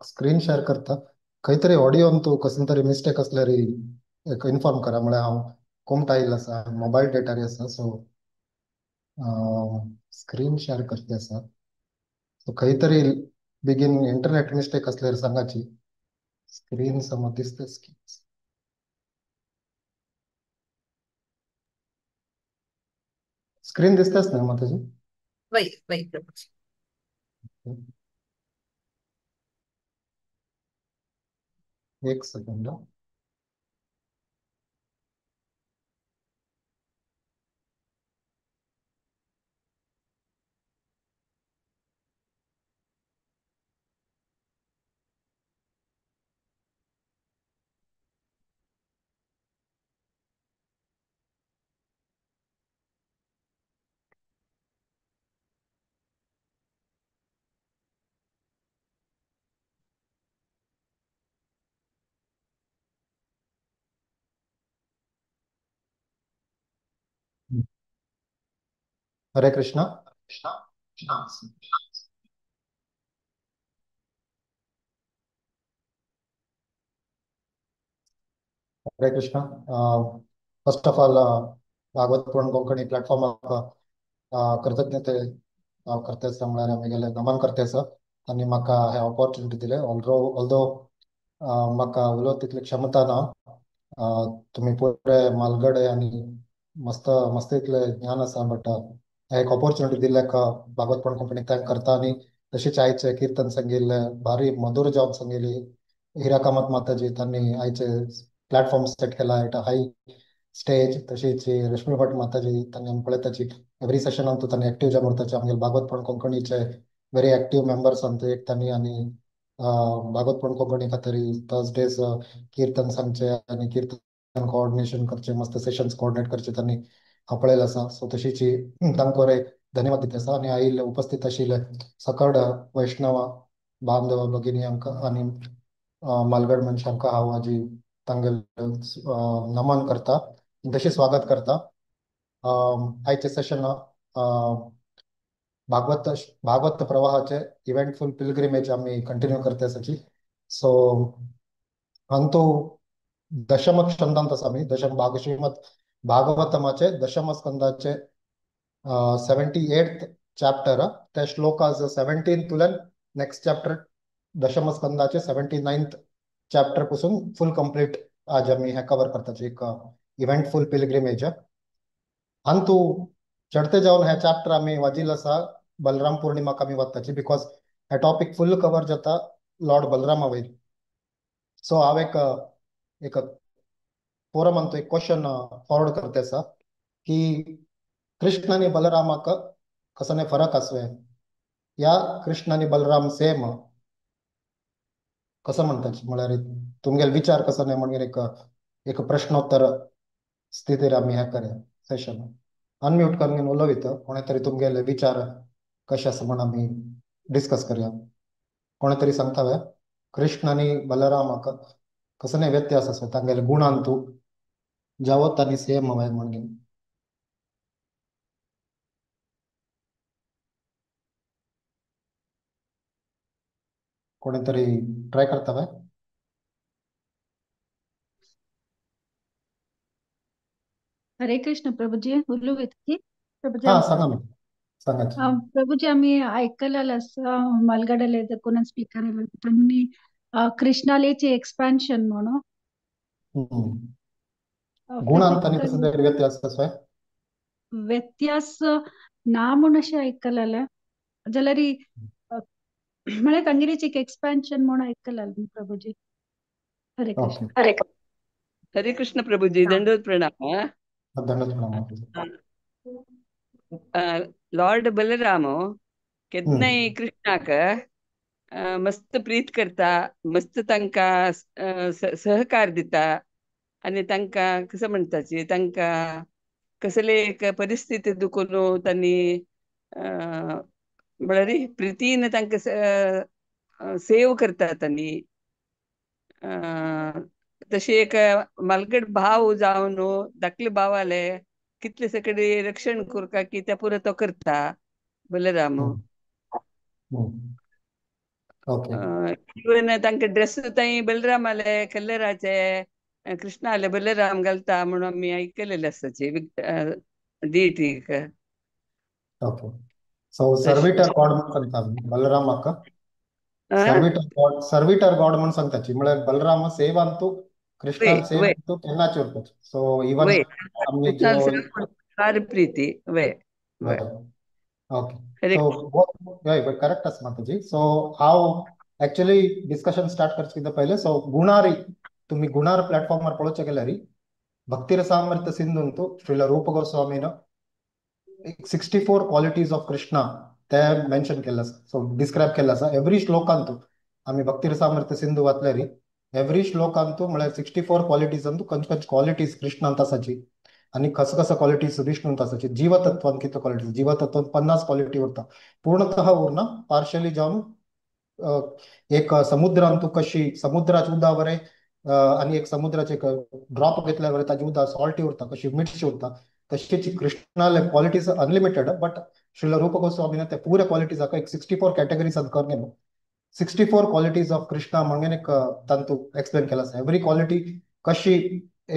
Screen share करता काहीतरी ऑडिओन तू कसं तरी मिस्टेक असल्यारी एक इन्फॉर्म करा म्हळ्यार हांव कोमटा आयिल्लो आसा मोबाईल डेटार आसा सो स्क्रीन शेअर करते आसा सो खंय बेगीन इंटरनेट मिस्टेक असल्यार सांगाची स्क्रीन समोर दिसतेच की स्क्रीन दिसतेच ना मग तुझी वही वही प्रभु जी। एक second Hare Krishna Hare Krishna first of all Bhagavata Purana Konkani platform कृतज्ञते हांव करता आसा म्हळ्यार आमगेले नमन करता आसा आनी म्हाका हे ऑपॉर्च्युनिटी दिले ऑल्दो म्हाका उलोवंक तितली क्षमता ना तुम्ही पुरे म्हालगडे आणि मस्त मस्त इतले ज्ञान आसा बट एक ऑपॉर्च्युनिटी दिल्याक भागवत पण कंपनीक थँक करता आणि तशीच आयचे कीर्तन संगील्ले भारी मधुर जॉब संगीली हिरा कामत माताजी त्यांनी आयचे प्लॅटफॉर्म सेट केला एट हाय स्टेज तशीच रश्मी भट माताजी त्यांनी आमी पळयताची एवरी सेशनान तू त्यांनी ऍक्टिव्ह जावन उरताचे आमगे भागवत पण कोंकणीचे व्हेरी ऍक्टिव्ह मेंबर्स आनी एक त्यांनी आणि भागवत पण कोंकणी खातीर थर्सडेज कीर्तन सांगचे आणि कीर्तन कोऑर्डिनेशन करचे मस्त सेशन्स कोऑर्डिनेट करचे त्यांनी आपळयलें आसा सो तशीच तांकां एक धन्यवाद दिता आसा आणि आयिल्ले उपस्थित आशिल्ले सकड वैष्णव बांधव भगिनी आमकां आणि मालगड मनशांका हांव हाजी तांगेले नमन करता तशें स्वागत करता आयचे सेशन भागवत भागवत प्रवाहाचे इव्हेंटफुल पिलग्रिमेज आम्ही कंटिन्यू करते आसाची सो अंतु दशम स्कंदांत आसा आमी दशम श्रीमद भागवतमाचे दशम स्कंदाचे 78th चॅप्टर ते श्लोकाज 17 नेक्स्ट चॅप्टर दशम स्कंदाचे 79th चॅप्टर पासून फुल कंप्लीट आज आम्ही हे कव्हर करताचे एक इव्हेंटफुल पिलग्रिमेज अंतु चढते जावन हे चॅप्टर आम्ही वाजिल्लो आसा बलराम पौर्णिमाक आमी वताची बिकॉज हे टॉपिक फुल कव्हर जाता लॉर्ड बलरामा वयर सो हांव एक फोरम म्हणतो एक क्वेश्चन फॉरवर्ड करते आसा की कृष्ण आणि बलरामाक कसने फरक आसवे या कृष्ण आणि बलराम सेम कसं म्हणतात म्हळ्यार तुमगेले विचार कसं नाही म्हणून एक एक प्रश्नोत्तर स्थितीर आम्ही हे करूया सेशन अनम्यूट करून उलवित कोणे तरी तुमगेले विचार कसे असं म्हणून आम्ही डिस्कस करूया कोणे तरी सांगता कृष्ण आणि बलरामाक कसं नाही व्यत्यास असो तांगेले गुणांतू जावत आणि सेम हवे म्हणून कोणीतरी ट्राय करता काय हरे कृष्ण प्रभूजी उलुवेत की प्रभूजी हा सांगा मी सांगायची प्रभूजी आम्ही ऐकलेलं असं मालगडले कोणा स्पीकर त्यांनी कृष्णालेचे एक्सपान्शन म्हणून गुणांत आणि कसं स्पेसिफिकली तरी व्यत्यास असो व्यत्यास ना म्हणून असे ऐकलेलं जाल्यार म्हळ्यार तांगेलीच एक एक्सपान्शन म्हणून ऐकलेलं मी प्रभूजी हरे कृष्ण ओके हरे कृष्ण प्रभुजी दंडोत प्रणाम धन्यवाद प्रणाम लॉर्ड बलराम केदनाय हम्म कृष्णाक मस्त प्रीत करता मस्त तांका सहकार दिता आणि तांका कसं म्हणटाची तांका कसले एक परिस्थिती दुखून तांणी म्हळ्यार प्रितीन तांका सेव करता तांणी तशी एक मालगड भाव जावन धाकले भावाले कितले सकडी रक्षण करता की त्या पुरो तो करता बलराम हम्म. ओके इवन तांचे ड्रेस थंय बलरामाले कलराचे कृष्णाले बलराम घालता म्हणून आमी आयकलेले आसाचे डिटीक ओके सो सर्विटर गॉड म्हणून सांगता आमी बलरामाक सर्विटर गॉड म्हणून सांगताची म्हळ्यार बलराम सेवांतू वय कृष्णाल वय सेवांतू केन्नाच उरपाची सो इवन वय आमी कृष्णाल ज्यो सेवा करता फार प्रीती वय वय ओके करेक्ट सो करेक्ट आसा माताजी सो हांव एक्चुअली डिस्कशन स्टार्ट करचे पहिले सो गुणारी तुम्ही गुणार प्लॅटफॉर्मवर पळोवचे गेल्यार भक्ती रसामृत सिंधूंतू श्रील रूप गोस्वामीन 64 क्वालिटीज ऑफ कृष्णा ते मेन्शन केला सो डिस्क्राईब केला आसा एव्हरी श्लोकांतू आम्ही भक्ती रसामृत सिंधू वाचल्यार एव्हरी श्लोकांतू म्हळ्यार 64 क्वालिटीजांतू खंयची क्वालिटीज कृष्णांत आसाची आणि कसं क्वालिटीज विष्णूंत आसाची जीवतत्वान कितल्यो क्वालिटीज जीवतत्वान 50 क्वालिटी उरता पूर्णतः उरना पार्शली जावन एक समुद्रांतू कशी समुद्राची उदा वरे आणि एक समुद्राचे ड्रॉप घेतल्या वरे ताजी उदा सॉल्टी उरता कशी मिठशी उरता तशीच कृष्णाले क्वालिटीज अनलिमिटेड बट श्रील रूप गोस्वामीने ते पूरे क्वालिटीज एक 64 कॅटेगरीज करणे 64 क्वालिटीज ऑफ कृष्णा म्हणून एक तंतू एक्सप्लेन केला आसा एव्हरी क्वालिटी कशी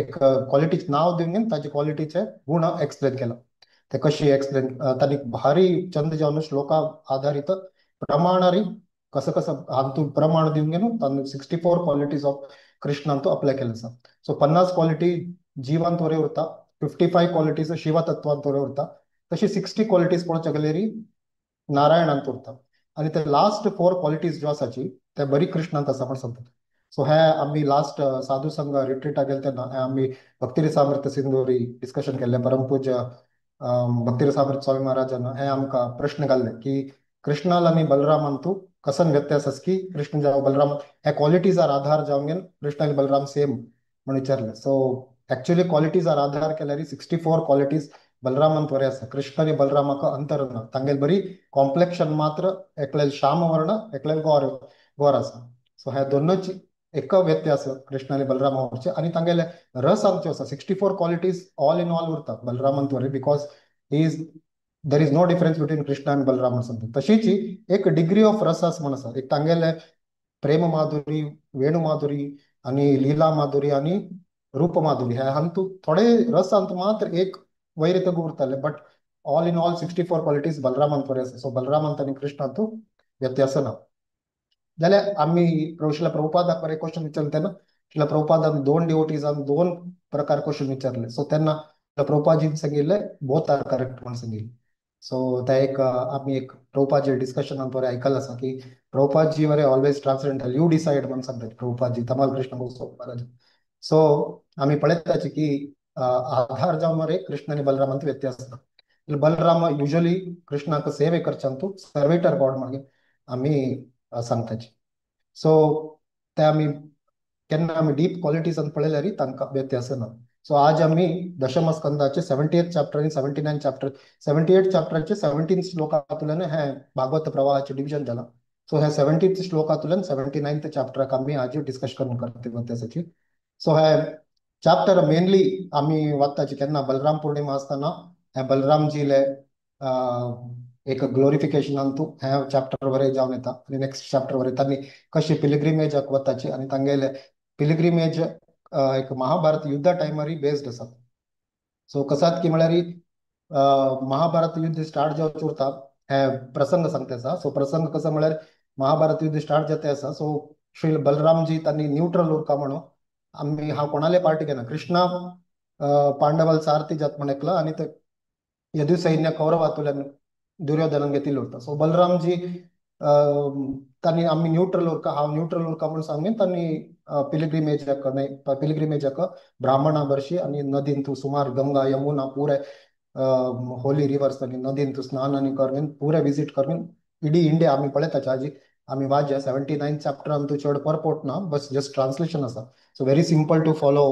एक क्वालिटीच नाव दिवन ताजी क्वालिटीचे गुण एक्सप्लेन केला ते कशी एक्सप्लेन तानी भारी चंद जावन श्लोका आधारित प्रमाणारी कसं हातून प्रमाण दिवन घेऊन तांदूळ 64 क्वालिटीज ऑफ कृष्णांतू अप्लाय केला आसा सो 50 क्वालिटी जीवांत वरे उरता 55 क्वालिटीज शिवतत्वांत वरे उरता तशी 60 क्वालिटीज पळोवचे गेल्यार नारायणांत उरता आणि ते लास्ट 4 क्वालिटीज ज्यो आसाची ते बरी कृष्णांत आसा म्हण सांगतात सो हे आम्ही लास्ट साधू संघ रिट्रीटाक गेले तेन्ना हे आम्ही भक्ती रसामृत सिंधुरी डिस्कशन केले परमपूज्य भक्ती रसामृत स्वामी महाराजांना हे आमकां प्रश्न घाल्ले की कृष्णाल आणि बलरामांतू कसन व्यत्यास आसा की कृष्ण जावं बलराम हे क्वालिटीजार आधार जावन घेवन कृष्ण आणि बलराम सेम म्हणून विचारले सो एक्चुअली क्वालिटीजार आधार केल्यार 64 क्वालिटीज बलरामांत वरे आसा कृष्ण आणि बलरामाक अंतर ना तांगेल बरी कॉम्प्लेक्शन मात्र एकले श्याम वर्ण एकले गोर आसा सो ह्या दोनच एक व्यत्यास कृष्ण आणि बलरामा वरचे आणि तांगेले रस आमचे आसा 64 क्वालिटीज ऑल इन ऑल उरता बलरामांत वरे because he is there is no difference between Krishna आणि बलराम सांगता तशीच एक डिग्री ऑफ रस आसा म्हणून आसा एक तांगेले प्रेम माधुरी वेणू माधुरी आणि लीला माधुरी आणि रूप माधुरी ह्या हांतू थोडे रस अंत मात्र एक वैर तग उरताले but all in all 64 qualities बलरामांत वरे आसा सो बलरामांत आणि कृष्णांतू व्यत्यास ना जाल्यार आम्ही श्रील प्रभुपादाक बरे क्वेश्चन विचारले तेन्ना श्रील प्रभुपादान 2 डिवोटीजान 2 प्रकार क्वेश्चन विचारले सो तेन्ना प्रभुपादजीन सांगिल्ले बोथ आर करेक्ट म्हणून सांगिल्ले सो त्या एक आम्ही एक प्रभुपादजी डिस्कशनात बरे आयकला आसा की प्रभुपादजी वरे ऑलवेज ट्रान्सडेंटल यू डिसाइड म्हणून सांगतात प्रभुपादजी तमाल कृष्ण गोस्वामी महाराज सो आम्ही पळयताचे की आधार जावन मरे कृष्ण आणि बलरामांत व्यत्यास आसा बलराम युजली कृष्णाक सेवे करच्यांतू सर्वेटर गॉड म्हणून आम्ही सांगताचे सो ते आम्ही केन्ना आम्ही डीप क्वालिटीज पळयल्यार तांकां व्यत्यास ना सो आज आम्ही दशम स्कंदाचे 78th चॅप्टर आणि 79th चॅप्टर 78th चॅप्टरचे 17 श्लोकांतल्यान हे भागवत प्रवाहाचे डिव्हिजन जाला सो ह्या 70th श्लोकांतल्यान 79th चॅप्टराक आम्ही आज डिस्कशन करते व्यत्यासाची सो हे चॅप्टर मेनली आम्ही वाचताचे केन्ना बलराम पौर्णिमा आसतना हे बलरामजीले एक ग्लोरिफिकेशनांतू हे चॅप्टर वरे जावन येता आणि नेक्स्ट चॅप्टर वरे तांणी कशी पिलग्रिमेजाक वताची आणि तांगेले पिलग्रिमेज एक महाभारत युद्धा टायमार बेस्ड आसा सो कसात की म्हळ्यार महाभारत युद्ध स्टार्ट जावचे उरता हे प्रसंग सांगता आसा सो प्रसंग कसो म्हळ्यार महाभारत युद्ध स्टार्ट जाते आसा सो श्री बलरामजी तांणी न्यूट्रल उरका म्हणून आम्ही हा कोणाले पार्टी घेना कृष्णा पांडवाल सारथी जात म्हण एकला आणि ते यदु सैन्य कौरवातुल्यान दुर्योधनान घेतिल्लो उरता सो बलरामजी तांणी आम्ही न्यूट्रल उरका हांव न्यूट्रल उरका म्हणून सांगून तांणी पिलग्रिमेजाक ब्राह्मणा बर्शी आणि नदींतू सुमार गंगा यमुना पुरे होली रिवर्स आणि नदींतू स्नान आणि करवीन पुरे विजिट करवीन इडी इंडिया आम्ही पळयताचे आजी आम्ही वाज्या 79th चॅप्टरांतू चड परपोट ना बस जस्ट ट्रान्सलेशन आसा so very simple to follow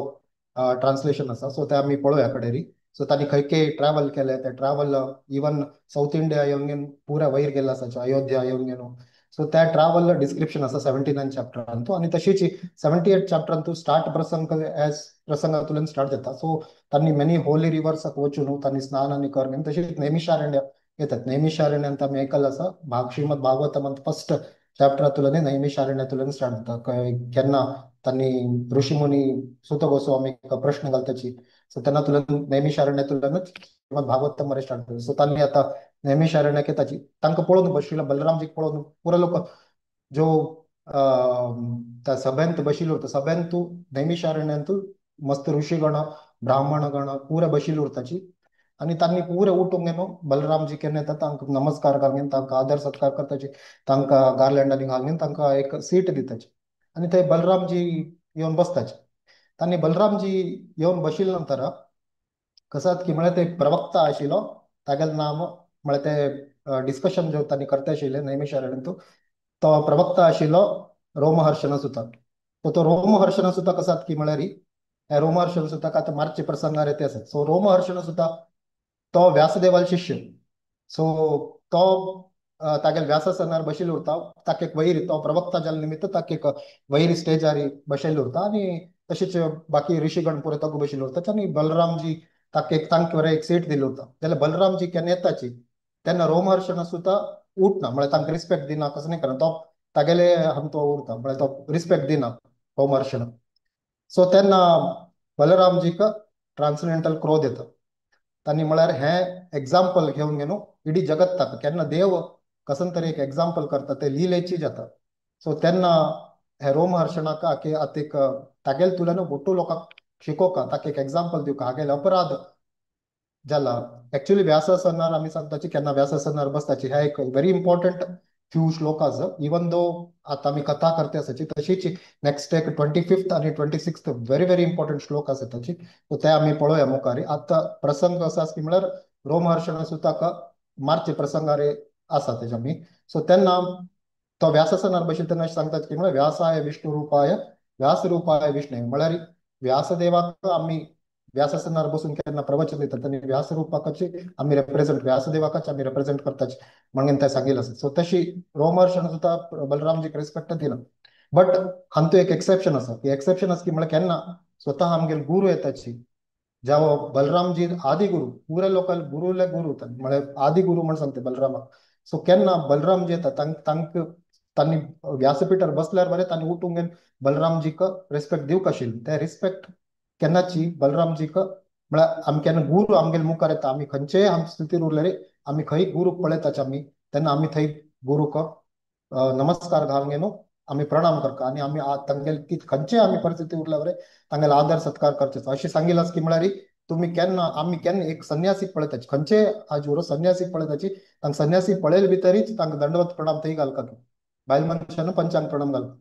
translation आसा सो ते आम्ही पळोवया कडेरी सो तांणी खंय खंय ट्रॅव्हल केले ते ट्रॅव्हल इवन साऊथ इंडिया येवन घेवन पुऱ्या वयर गेला आसा अयोध्या येवन घेवन सो त्या ट्रॅव्हल डिस्क्रिप्शन आसा 79th चॅप्टरांतू आणि तशीच 78th चॅप्टरांतू स्टार्ट प्रसंग एज प्रसंगातून स्टार्ट जाता सो तांणी मेनी होली रिवर्साक वचून तांणी स्नान आनी करून तशीच नैमिषारण्य येतात नैमिषारण्यात आम्ही ऐकलं आसा श्रीमद भागवतमांत फर्स्ट चॅप्टर तुलने नैमिषारण्य तुलन स्टार्ट जाता केन्ना तांणी ऋषीमुनी सुत गोस्वामी प्रश्न घालताची सो तेन्ना तुलन नैमिषारण्य तुलनच श्रीमद भागवतम मध्ये स्टार्ट जाता सो तांणी आता नैमिषारण्य ताची तांकां पळोवन बशिल्लो बलरामजीक पळोवन पुरो लोक जो त्या सभेंत बशिल्लो उरता सभेंत नैमिषारण्यांत मस्त ऋषिगण ब्राह्मण गण पूरे बशिल्लो उरताची आणि तांणी पूरे उठून गेलो बलरामजी केन्ना येता तांकां नमस्कार घालून तांकां आदर सत्कार करताची तांकां गार्लँडांनी घालून तांकां एक सीट दिताची आणि थंय बलरामजी येवन बसताचे तांणी बलरामजी येवन बशिल्ले नंतर कसं की म्हळ्यार ते प्रवक्ता आशिल्लो तागेलें नांव म्हळ्यार ते डिस्कशन जो तांणी करता आशिल्ले नैमिषारण्यांत तो प्रवक्ता आशिल्लो रोमहर्षण सुता तो रोमहर्षण सुता कसो की म्हळ्यार हे रोमहर्षण सुताक आतां मार्चे प्रसंगार येते आसात सो रोमहर्षण सुता तो व्यासदेवाल शिष्य सो तो तागेले व्यासासनार बशिल्लो उरता ताका एक वैरी तो प्रवक्ता जाल्ले निमित्त ताका एक वैरी स्टेजार बसयल्लो उरता आनी तशेंच बाकी ऋषीगण पुरो तग बशिल्लो उरता आनी बलरामजी ताका एक तांकां एक सीट दिल्लो उरता जाल्यार बलरामजी केन्ना येताची तेन्ना रोमहर्षण सुता उठना म्हळ्यार तांकां रिस्पेक्ट दिना कसो नाही करना तो तागेले तो उरता म्हळ्यार तो रिस्पेक्ट दिना रोमहर्षण सो तेन्ना बलरामजीक ट्रान्सडेंटल क्रोध येता तांणी म्हळ्यार हें एग्जाम्पल घेवन न्हू इडी जगत ताका केन्ना देव कसं तरी एक एग्जाम्पल करता ते लिलेची जाता सो तेन्ना हे रोमहर्षणाक की आतां एक तागेले तुल्यान मोठो लोकांक शिकोवका ताका एक एग्जाम्पल दिवका हागेले अपराध जाला ऍक्च्युली व्यासासनार आमी सांगताची केन्ना व्यासासनार बसताची ह्या एक very important few श्लोकाज even though आतां आमी कथा करते आसाची तशीच नेक्स्ट एक 25th आणि 26th व्हेरी व्हेरी इम्पॉर्टंट श्लोक आसा ताची सो ते आमी पळोवया मुखारी आतां प्रसंग कसो आसा की म्हळ्यार रोमहर्षण सुताक मार्चे प्रसंगार आसा तेजे आमी सो तेन्ना तो व्यासासनार बशिल्लो तेन्ना सांगतात की म्हळ्यार व्यासाय विष्णु रूपाय व्यास रूपाय विष्णू म्हळ्यार व्यासदेवाक आमी व्यासासनार बसून केन्ना प्रवचन दितात आनी व्यास रूपाकाची आमी रिप्रेझेंट व्यासदेवाकाच आमी रिप्रेझेंट करताचे म्हणून ते सांगिल्लें आसा सो तशी रोमहर्षण सुद्दां बलरामजीक रिस्पेक्ट दिना बट हातूंत एक एक्सेप्शन आसा की एक्सेप्शन आसा की म्हळ्यार केन्ना स्वता आमगेले गुरू येताची जावो बलरामजी आदी गुरू पुरे लोकल गुरुले गुरू म्हळ्यार आदी गुरू म्हण सांगता बलरामाक सो केन्ना बलरामजी येता तांकां तांणी व्यासपीठार बसल्यार बरें तांणी उठून घेवन बलरामजीक रिस्पेक्ट दिवंक आशिल्ली ते रिस्पेक्ट केन्नाची बलरामजीक म्हळ्यार आमी केन्ना गुरू आमगेले मुखार येता आमी खंयचेय आमचे स्थितीर उरलेले आमी खंय गुरूक पळयताचे आमी तेन्ना आमी थंय गुरूक नमस्कार घालून घेवन आमी प्रणाम करता आनी आमी तांगेले खंयचेय आमी परिस्थिती उरल्या बरें तांगेले आदर सत्कार करचेचो अशें सांगिल्लें आसा की म्हळ्यार तुमी केन्ना आमी केन्ना एक संन्यासीक पळयताचे खंयचेय आज उरो संन्यासीक पळयताची तांकां संन्यासी पळयले भितरीच तांकां दंडवत प्रणाम थंय घालता बायल मनशान पंचांग प्रणाम घालता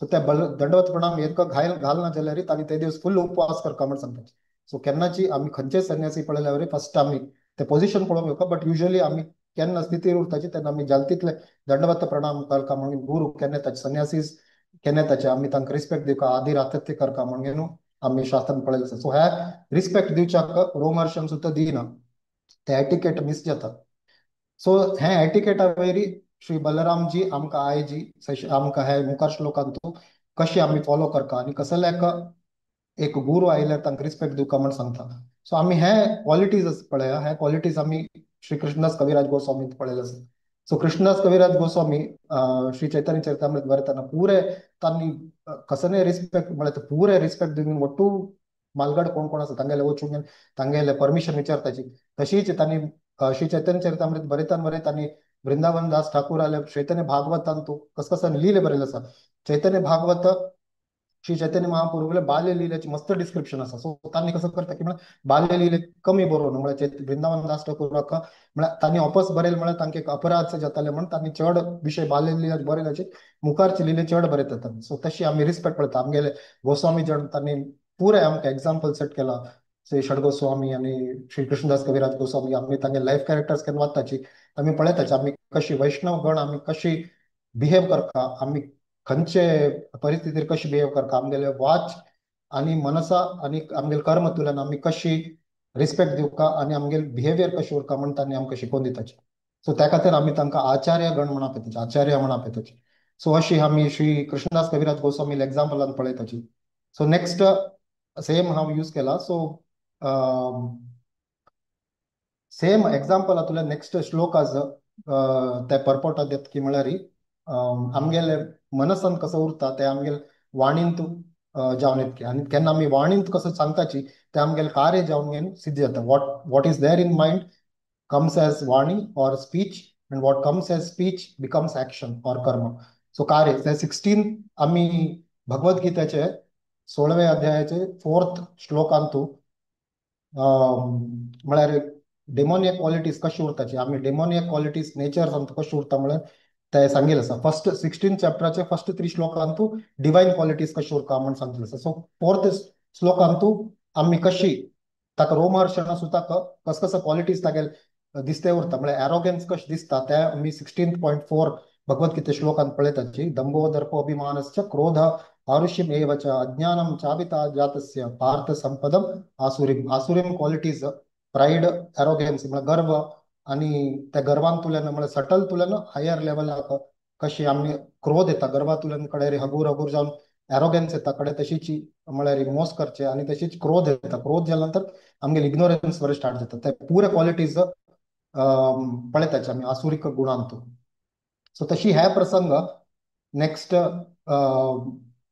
सो ते दंडवत प्रणाम एक घालना जाल्यार तांणी ते दिवस फुल्ल उपवास करता म्हण सांगता सो केन्नाची आमी खंयचेय संन्यासी पळयल्या वरी फर्स्ट आमी ते पोझिशन पळोवंक येवका बट युजली आमी केन्ना स्थितीर उरताची तेन्ना आमी जाल तितले दंडवत प्रणाम करता म्हणून गुरू केन्ना ताचे संन्यासीस केन्ना ताचे आमी तांकां रिस्पेक्ट दिवका आदीर आतिथ्य करता म्हणून आमी शास्त्रान पळयलें आसा सो ह्या रिस्पेक्ट दिवच्याक रोमहर्षण सुद्दां दिना ते एटिकेट मिस जाता सो हे एटिकेटा वयरी श्री बलरामजी आमकां आयजी आमकां हे मुखार श्लोकांत कशी आमी फॉलो करता आनी कसल्याक एक गुरू आयल्यार तांकां रिस्पेक्ट दिवका म्हण सांगता सो आमी हे क्वॉलिटीज पळया हे क्वॉलिटीज आमी श्री कृष्णदास कविराज गोस्वामींत पळयले आसा सो कृष्णदास कविराज गोस्वामी श्री चैतन्य चरितामृत बरयतना पूरे तांणी कसले रिस्पेक्ट म्हळ्यार पूरे रिस्पेक्ट दिवन ಒಟ್ಟು मालगड कोण कोण आसा तांगेले वचून तांगेले परमिशन विचारताची तशीच तांणी श्री चैतन्य चरितामृत बरयतना तांणी वृंदावन दास ठाकूर आले चैतन्य भागवतान कसं कसं लिहिले बरयलें आसा चैतन्य भागवत श्री चैतन्य महाप्रभूले बाल्य लिलेची मस्त डिस्क्रिप्शन आसा सो तांणी कसं करता की म्हळ्यार बाल्य लिले कमी बरोवन म्हळ्यार वृंदावन दास ठाकूराक म्हळ्यार तांणी ऑपस बरयलें म्हळ्यार तांकां एक अपराध जाताले म्हणून तांणी चड विशय बाल्य लिले बरयल्याचे मुखारचे लिले चड बरयतात तांणी सो तशी आमी रिस्पेक्ट पळयता आमगेले गोस्वामी जण तांणी पुरे आमकां एग्जाम्पल सेट केला श्री षडगोस्वामी आनी श्री कृष्णदास कविराज गोस्वामी आमी तांगे लायफ कॅरेक्टर्स केन्ना वाचताची आमी पळयताची आमी कशी वैष्णव गण आमी कशी बिहेव करता आमी खंयचे परिस्थितीर कशी बिहेव करता आमगेले वाच आनी मनसा आनी आमगेले कर्म तुल्यान आमी कशी रिस्पेक्ट दिवका आनी आमगेले बिहेवियर कशी उरता म्हण तांणी आमकां शिकोवन दिताची सो त्या खातीर आमी तांकां आचार्य गण म्हणून आपयताचे आचार्य म्हणून आपयताचे सो अशी आमी श्री कृष्णदास कविराज गोस्वामी एग्जाम्पलान पळयताची सो नेक्स्ट सेम हांव यूज केला सो सेम एग्जाम्पल हातूंतले नेक्स्ट श्लोक आज ते परपोटात येता की म्हळ्यार आमगेले मनसान कसं उरता ते आमगेल वाणींत जावन येतके आणि केन्ना आमी वाणींत कसं सांगताची ते आमगेल कार्य जावन घेवन सिद्ध जाता. What is there in mind comes as Vani or speech, and what comes as speech becomes action or karma. So कार्य ते 16 आम्ही भगवद्गीतेचे 16वे अध्यायाचे 4th श्लोकांतू म्हळ्यार डेमोनियक क्वालिटीज कशी उरताची आमी डेमोनियक क्वालिटीज नेचर सांगता कशी उरता म्हळ्यार ते सांगिल्लें आसा. फर्स्ट 16 चॅप्टराचे फर्स्ट 3 श्लोकांतू डिवायन क्वालिटीज कशी उरता म्हणून सांगिल्लें आसा. सो 4th श्लोकांतू आमी कशी ताका रोमहर्षण सुद्धा कस कसं क्वालिटीज तागेल दिसते उरता म्हळ्यार एरोगन्स कशें दिसता ते आमी 16.4 भगवद्गीते श्लोकांत पळयताची. दंभो दर्पो अभिमानश्च क्रोध आरुष्यम एव च अज्ञानम चाविता जातस्य पार्थ संपदम आसुरीम. आसुरीम क्वालिटीज प्राईड एरोगन्स म्हळ्यार गर्व आणि त्या गर्वान तुल्यान म्हळ्यार सटल तुल्यान हायर लेवलाक कशी आमी क्रोध येता गर्वा तुल्यान कडे हगूर हगूर जावन एरोगन्स येता कडे तशीच म्हळ्यार मोस करचे आणि तशीच क्रोध येता. क्रोध जाल्या नंतर आमगे इग्नोरन्स वर स्टार्ट जाता. ते पुरे क्वालिटीज पळयताचे आमी आसुरीक गुणांतू. सो तशी हे प्रसंग नेक्स्ट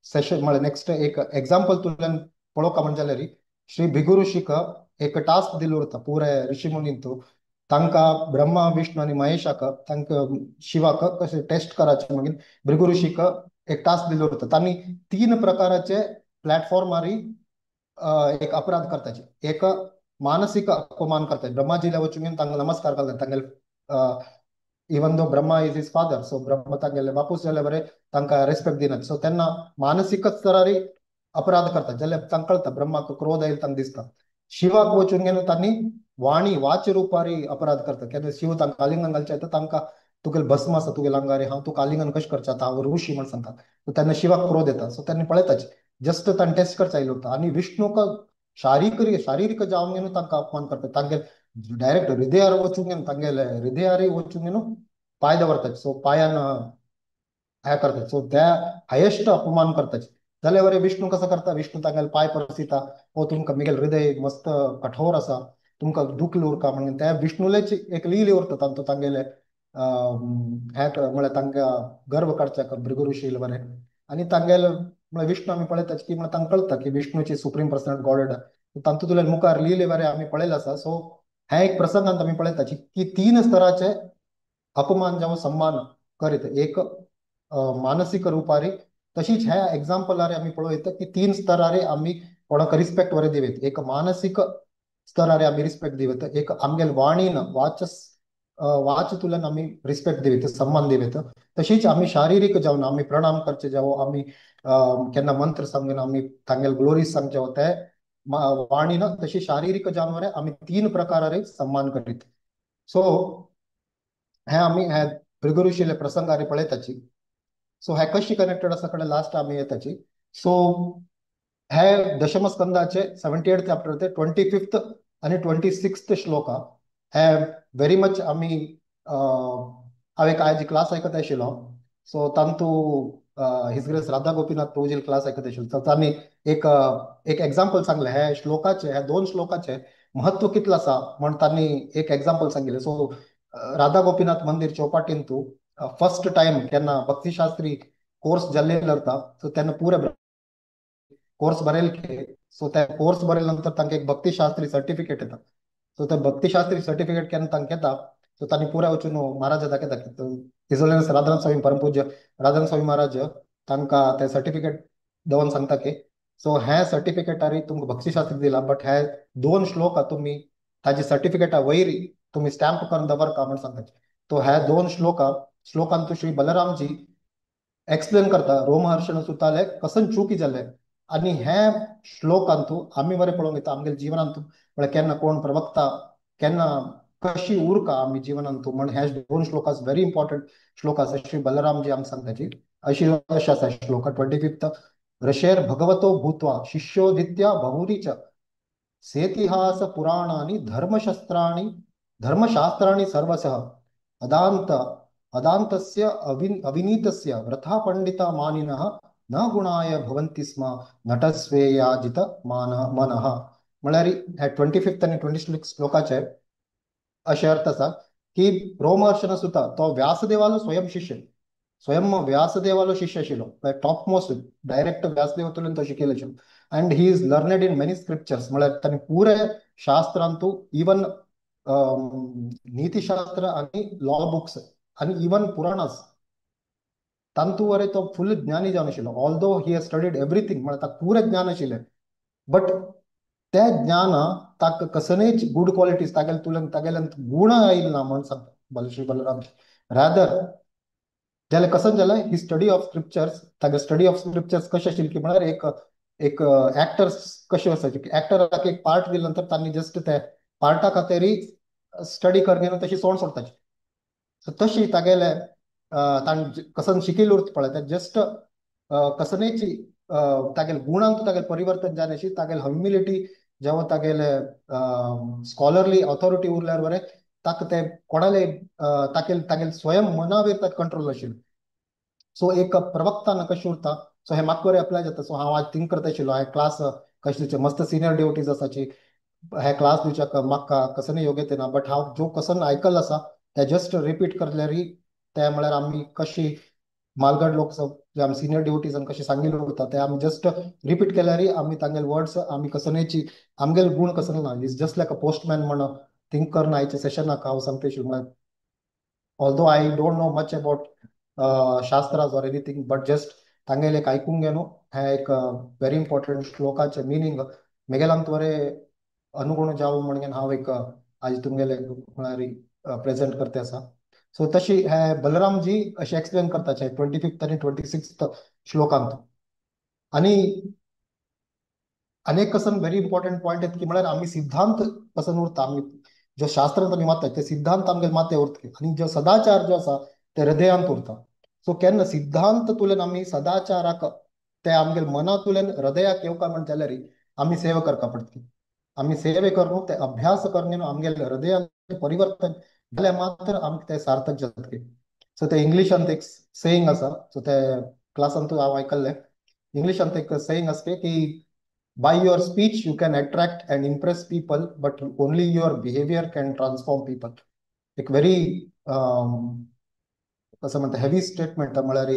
सेशन म्हळ्यार नेक्स्ट एक एग्जाम्पल तुल्यान पळोवका म्हणजे जाल्यार श्री भिगू ऋषीक एक टास्क दिलो उरता पुरे ऋषी मुनींतू. तांकां ब्रह्मा विष्णू आणि महेशाक तांकां शिवाक कशें टेस्ट करायचे मागीर भृगु ऋषीक एक टास्क दिलो उरता. तांणी 3 प्रकाराचे प्लॅटफॉर्मार एक अपराध करताचे. एक मानसिक अपमान करतात. ब्रह्माजीला वचून तांकां नमस्कार घालतात. तांगेले even though Brahma is his father so Brahma तांगेले बापूस जाल्यार बरें तांकां रेस्पेक्ट दिनात. सो तेन्ना मानसिक स्तरार अपराध करतात जाल्यार तांकां कळटा ब्रह्माक क्रोध येयला तांकां दिसता. शिवाक वचून घेवन तांणी वाणी वाच रुपारी अपराध करतात. केन्ना शिव तांकां आलिंगन घालचे येता तांकां तुगेले भस्म आसा तुगेले आंगार हांव तुका आलिंगन कशें करचें आतां हांव ऋषी म्हण सांगता. सो तेन्ना शिवाक क्रोध येता. सो तेन्ना पळयताचे जस्ट तांणी टेस्ट करचा येयलो उरता. आणि विष्णूक शारीरिक जावन घेवन तांकां अपमान करतात. तांगे डायरेक्ट हृदयार वचून घेवन तांगेले हृदयार वचून घेवन पांय दवरतात. सो पांयान हे करतात. सो त्या हायेस्ट अपमान करताचे. जाल्यार बरें विष्णू कसो करता. विष्णू तांगेले पांय परसिता ओ तुमकां म्हगेलें हृदय मस्त कठोर आसा तुमकां दुखल उरका म्हणून त्या विष्णूलेच एक लीले उरता तांतू तांगेले हे म्हळ्यार तांकां गर्व काडच्या भृगु ऋषील बरें. आणि तांगेले म्हळ्यार विष्णू आमी पळयताचे की म्हळ्यार तांकां कळटा की विष्णूची सुप्रीम पर्सनल गॉड तांतू तुल्या मुखार लीले बरें आमी पळयलें आसा. सो हे एक प्रसंगांत आमी पळयताची की 3 स्तराचे अपमान जावं सम्मान करीत. एक मानसिक रुपारी तशीच ह्या एक्झाम्पलार आमी पळयता की 3 स्तरार आमी कोणाक रिस्पेक्ट वरें दिवेत. एक मानसिक स्तरार आमी रिस्पेक्ट दिवेत. एक आमगेल वाणीन वाच तुल्यान आमी रिस्पेक्ट दिवेत सम्मान दिवेत. तशीच आमी शारीरिक जावन आमी प्रणाम करचे जावं आमी केन्ना मंत्र सांगून आमी तांगेल ग्लोरीज सांगचे ते वाणीन तशी शारीरिक जावन आमी 3 प्रकारार सम्मान करीत. सो हे आमी हे भृगु ऋषीले प्रसंगारी पळयताची. सो हे कशी कनेक्टेड आसा कडेन लास्ट आमी येताची. सो हे दशमस्कंदाचे 78th चॅप्टर ते 25th आणि 26th श्लोका हे व्हेरी मच आमी हांव एक आयज क्लास आयकत आशिल्लो. सो तांतू his grace Radha Gopinath Prabhuji class आयकत आशिल्लो. तर तांणी एक एक्झाम्पल सांगलें हे श्लोकाचे हे 2 श्लोकाचे महत्व कितलें आसा म्हण तांणी एक एक्झाम्पल सांगिल्लें. सो राधा गोपीनाथ मंदिर चौपाटींतू फर्स्ट टाइम केन्ना भक्तिशास्त्री कोर्स जाल्लेलो उरता. सो तेन्ना पुरे कोर्स बरयले. सो ते कोर्स बरयले नंतर तांकां एक भक्तिशास्त्री सर्टिफिकेट येता. सो ते भक्तिशास्त्री सर्टिफिकेट केन्ना तांकां येता सो तांणी पुराय वचून महाराजा दाखयता. इजोलेन्स राधानाथ स्वामी परमपूज्य राधानाथ स्वामी महाराज तांकां ते सर्टिफिकेट देवन सांगता की सो हे सर्टिफिकेटार तुमकां भक्तिशास्त्री दिला बट हे 2 श्लोक तुमी ताजी सर्टिफिकेटा वयर तुमी स्टॅम्प करून दवरता म्हण सांगता. तो हे 2 श्लोकांतू श्री बलरामजी एक्सप्लेन करता रोमहर्षण सुताले कसन चुकी जाले. आणि हे श्लोकांतू आमी बरें पळोवंक येता आमगेल्या जिवनांतू म्हळ्यार केन्ना कोण प्रवक्ता केन्ना कशी उरका आमी जिवनांतू म्हण हे 2 श्लोक व्हेरी इम्पॉर्टंट श्लोक आसा. श्री बलरामजी आमकां सांगताची अशी आसा श्लोक 25th. ऋषेर भगवतो भूत्वा शिष्योदित्या बहुरीच सेतिहास पुराणानि धर्मशास्त्राणि सर्वशः अदान्तस्य अविनीतस्य व्रथा पंडिता मानिनः न गुणाय भवन्ति स्म नटस्वेयाजित मनः. म्हळ्यार हे 25th आणि 26th श्लोकाचे अशें अर्थ आसा की रोमहर्षण सुता तो व्यासदेवालो स्वयं शिष्य स्वयं व्यासदेवालो शिष्य आशिल्लो, टॉप मोस्ट डायरेक्ट व्यासदेव कडल्यान तो शिकिल्लो आशिल्लो. And he is learned in many scriptures, म्हळ्यार ताणें पुरे शास्त्रांतू इवन नीतिशास्त्र आणि लॉ बुक्स आणि इवन पुराणास तांतू वरे तो फुल ज्ञानी जावन आशिल्लो. Although he has studied everything, म्हळ्यार ताका पुरें ज्ञान आशिल्लें. बट त्या ज्ञान ताका कसनच गुड क्वालिटीज तागेल्यान गुण आयिल्ले ना म्हण सांगता श्री बलराम. रादर जाल्यार कसं जालें, ही स्टडी ऑफ स्क्रिप्चर्स, तागे स्टडी ऑफ स्क्रिप्चर्स कशें आशिल्लें की म्हळ्यार एक एक्टर्स कशें आसाचे की एक्टराक एक पार्ट दिले नंतर तांणी जस्ट ते पार्टा खातीर स्टडी करगे तशी सोड सोडताची. सो तशी तागेले ताणें कसन शिकिल्ली उरता पळय ते जस्ट कसनच तागेले गुणांत तागेले परिवर्तन जाय नाशी. तागेले ह्युमिलिटी जेव्हा तागेले स्कॉलरली ऑथॉरिटी उरल्यार बरें ताका ते कोणाले तागेले स्वयं मनावेर ताका कंट्रोल आशिल्लो. सो एक प्रवक्तान कशें उरता, सो हे म्हाका बरें अप्लाय जाता. सो हांव आज थिंक करता आशिल्लो हांवें क्लास कशें दिवचे, मस्त सिनियर ड्युटीज आसाची, हे क्लास दिवच्याक म्हाका कसनय योग्यता ना. बट हांव जो कसन आयकल्लो आसा ते जस्ट रिपीट करल्यारय ते म्हळ्यार आमी कशी मालगड लोकसभा जे आमी सिनियर ड्युटीजान कशें सांगिल्लें उरता ते आमी जस्ट रिपीट केल्यारय आमी तांगेले वर्ड्स आमी कसनयची आमगेले गुण कसले ना. Is just like a postman म्हण थिंक करना आयच्या सेशनाक हांव सांगता आशिल्लो. Although I don't know much about shastras or anything, but just तांगेले एक आयकूंक गेलो हे एक व्हेरी इम्पॉर्टंट श्लोकाचे मिनींग मेगेलांक त्वरे अनुगुण जावं म्हणून हांव एक आज तुमगेले म्हळ्यार प्रेझेंट करते आसा. सो तशी हे बलरामजी अशें एक्सप्लेन करताचे 25th आणि 26th श्लोकांत. आणि अनेक कसन व्हेरी इम्पॉर्टंट पॉइंट आहेत की म्हळ्यार आमी सिद्धांत कसन उरता, आमी जो शास्त्रांत आमी मानतात ते सिद्धांत आमगे माते उरता आणि जो सदाचार जो आसा ते हृदयांत उरता. सो केन्ना सिद्धांत तुलेन आमी सदाचाराक ते आमगे मनांतुल्यान हृदयाक येवका म्हण जाल्यार आमी सेवा करपा पडटली. आमी सेवे करून ते अभ्यास करून आमगे हृदयात परिवर्तन जाल्यार मात्र आमकां ते सार्थक जातले. सो ते इंग्लिशांत एक सेयिंग आसा, सो ते क्लासांत हांव आयकल्लें. इंग्लिशांत एक सेयिंग आसता की by your speech you can attract and impress people, but only your behavior can transform people. एक व्हेरी कसं म्हणता हेवी स्टेटमेंट. म्हळ्यार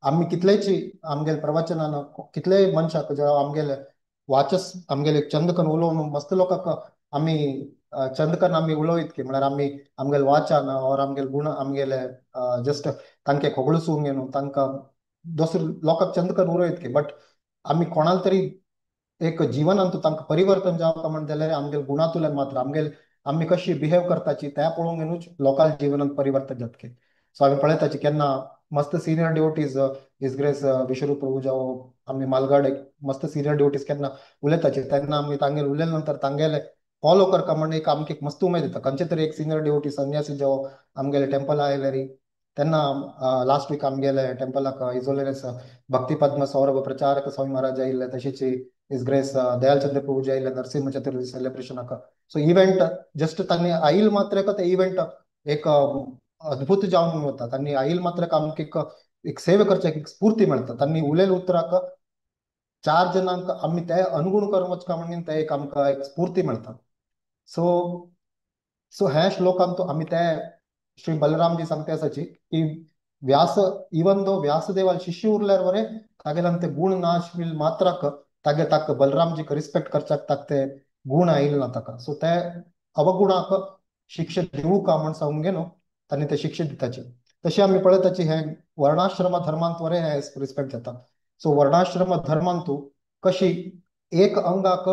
आमी कितलेची आमगेले प्रवचनान कितलेय मनशाक जेव्हा आमगेले वाचस आमगेले चंद करून उलोवन मस्त लोकांक आमी चंद करून आमी उलोयत की म्हळ्यार आमी आमगेले वाचान और आमगेले गुण आमगेले जस्ट तांके खोगळसूंक न्हू तांकां दुसरे लोकांक चंद करून उलोयत की. बट आमी कोणाल तरी एक जिवनांत तांकां परिवर्तन जावपाक म्हण जाल्यार आमगे गुणांतुल्यान मात्र आमी कशी बिहेव करताची त्या पळोवनूच लोकांच्या जिवनांत परिवर्तन जातले. सो आमी पळयताची केन्ना मस्त सिनियर ड्युटीज इज ग्रेस विश्वरूप प्रभू जावं आमी मालगाड एक मस्त सिनियर ड्युटीज केन्ना उलयताचे तेन्ना आमी तांगेर उलयले नंतर तांगेले फॉलो करता म्हण एक आमकां एक मस्त उमेद येता. खंयचे तरी एक सिनियर ड्युटी संन्यासी जावं आमगेले टेंपला आयल्यार तेन्ना लास्ट वीक आमगेले टेंपलाक इजोलेस भक्ती पद्म सौरभ प्रचारक स्वामी महाराज आयिल्ले, तशेंच इज ग्रेस दयालचंद्र प्रभू जे आयिल्ले नरसिंह चतुर्थी सेलिब्रेशनाक. सो इव्हेंट जस्ट तांणी आईल मात्र ते इव्हेंट एक अद्भुत जावन वता. तांणी आईल मात्र आमकां एक सेवे करच्याक एक स्फूर्ती मेळटा. तांणी उलयले उतराक 4 जणांक आमी ते अनुगुण करून वचका म्हणून ते एक आमकां एक स्फूर्ती मेळटा. सो सो हे श्लोकांत आमी ते श्री बलरामजी सांगता आसाची की व्यास इवन दो व्यासदेवाल शिष्य उरल्यार बरें तागेल्यान ते गुण ना आशिल्ले मात्राक ताका बलरामजीक रिस्पेक्ट करच्याक ताका ते गुण आयिल्ले ना ताका. सो ते अवगुणाक शिक्षा दिवूं का म्हण सांगून न्हू तांणी ते शिक्षा दिताची. तशी आमी पळयताची हे वर्णाश्रम धर्मांत वरें हे रिस्पेक्ट जाता. सो वर्णाश्रम धर्मांतू कशी एक अंगाक